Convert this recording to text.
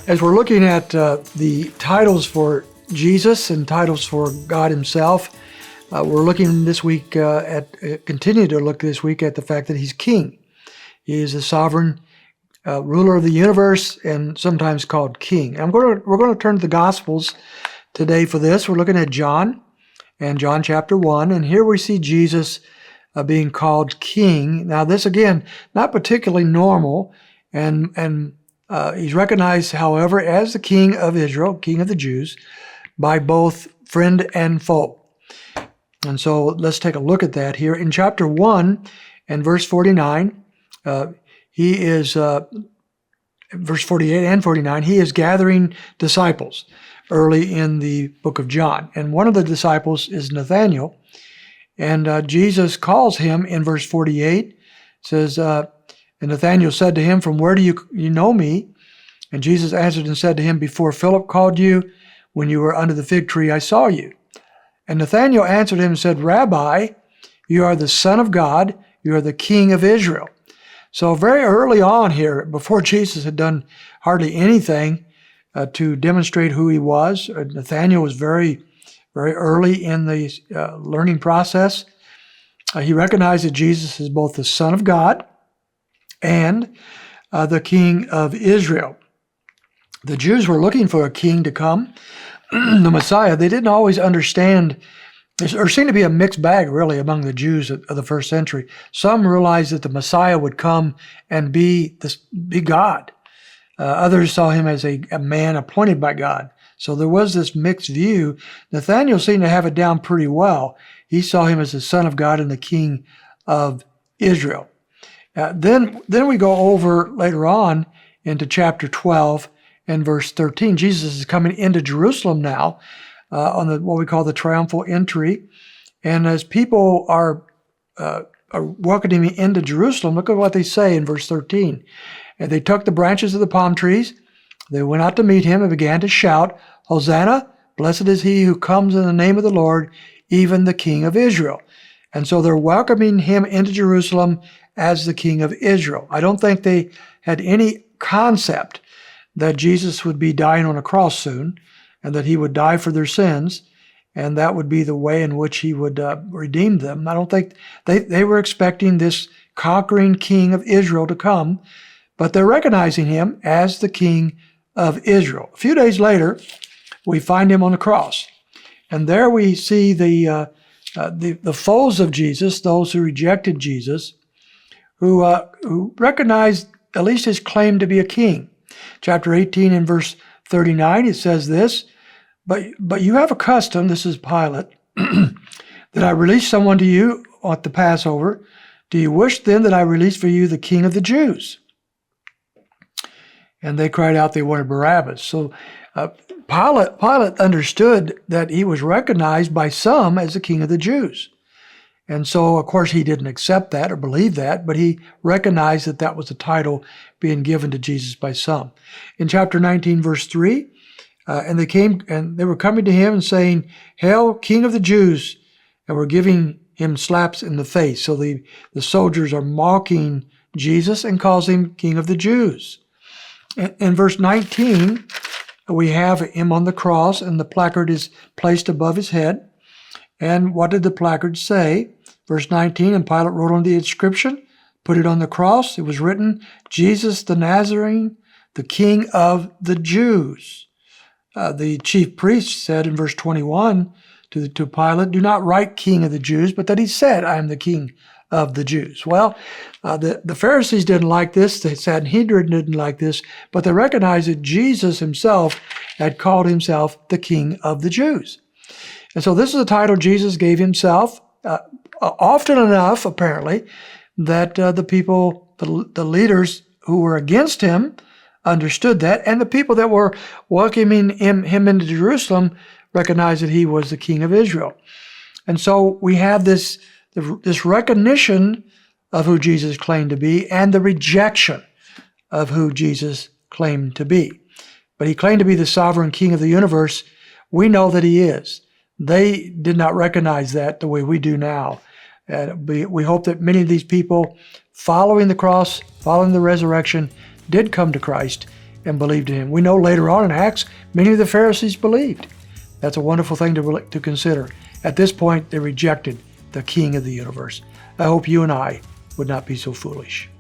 As we're looking at the titles for Jesus and titles for God himself, we're looking this week continue to look this week at the fact that he's king. He is the sovereign ruler of the universe and sometimes called king. And we're going to turn to the Gospels today for this. We're looking at John and John chapter 1, and here we see Jesus being called king. Now this, again, not particularly normal, and he's recognized, however, as the king of Israel, king of the Jews, by both friend and foe. And so let's take a look at that here. In chapter 1 and verse 49, he is, verse 48 and 49, he is gathering disciples early in the book of John. And one of the disciples is Nathanael. And Jesus calls him in verse 48, says, and Nathanael said to him, "From where do you know me?" And Jesus answered and said to him, "Before Philip called you, when you were under the fig tree, I saw you." And Nathanael answered him and said, "Rabbi, you are the Son of God, you are the King of Israel." So very early on here, before Jesus had done hardly anything to demonstrate who he was, Nathanael was very early in the learning process. He recognized that Jesus is both the Son of God and the King of Israel. The Jews were looking for a king to come, the Messiah. They didn't always understand. There seemed to be a mixed bag, really, among the Jews of the first century. Some realized that the Messiah would come and be God. Others saw him as a man appointed by God. So there was this mixed view. Nathanael seemed to have it down pretty well. He saw him as the Son of God and the King of Israel. Then we go over later on into chapter 12 and verse 13. Jesus is coming into Jerusalem now on what we call the triumphal entry. And as people are welcoming him into Jerusalem, look at what they say in verse 13. And they took the branches of the palm trees. They went out to meet him and began to shout, "Hosanna, blessed is he who comes in the name of the Lord, even the King of Israel." And so they're welcoming him into Jerusalem as the King of Israel. I don't think they had any concept that Jesus would be dying on a cross soon and that he would die for their sins, and that would be the way in which he would redeem them. I don't think they were expecting this conquering King of Israel to come, but they're recognizing him as the King of Israel. A few days later, we find him on the cross, and there we see the foes of Jesus, those who rejected Jesus, who recognized at least his claim to be a king. Chapter 18 and verse 39, it says this, but you have a custom," this is Pilate, "that I release someone to you at the Passover. Do you wish then that I release for you the King of the Jews?" And they cried out they wanted Barabbas. So Pilate understood that he was recognized by some as the King of the Jews. And so, of course, he didn't accept that or believe that, but he recognized that that was the title being given to Jesus by some. In chapter 19, verse 3, and they were coming to him and saying, "Hail, King of the Jews," and were giving him slaps in the face. So the soldiers are mocking Jesus and calls him King of the Jews. In verse 19, we have him on the cross, and the placard is placed above his head. And what did the placard say? Verse 19, and Pilate wrote on the inscription, put it on the cross. It was written, "Jesus the Nazarene, the King of the Jews." The chief priest said in verse 21 to Pilate, "Do not write King of the Jews, but that he said, I am the King of the Jews." Well, the Pharisees didn't like this. The Sanhedrin didn't like this, but they recognized that Jesus himself had called himself the King of the Jews. And so this is the title Jesus gave himself, often enough, apparently, that the people, the leaders who were against him understood that, and the people that were welcoming him into Jerusalem recognized that he was the King of Israel. And so we have this recognition of who Jesus claimed to be and the rejection of who Jesus claimed to be. But he claimed to be the sovereign King of the universe. We know that he is. They did not recognize that the way we do now. We hope that many of these people following the cross, following the resurrection, did come to Christ and believed in him. We know later on in Acts, many of the Pharisees believed. That's a wonderful thing to consider. At this point, they rejected the King of the universe. I hope you and I would not be so foolish.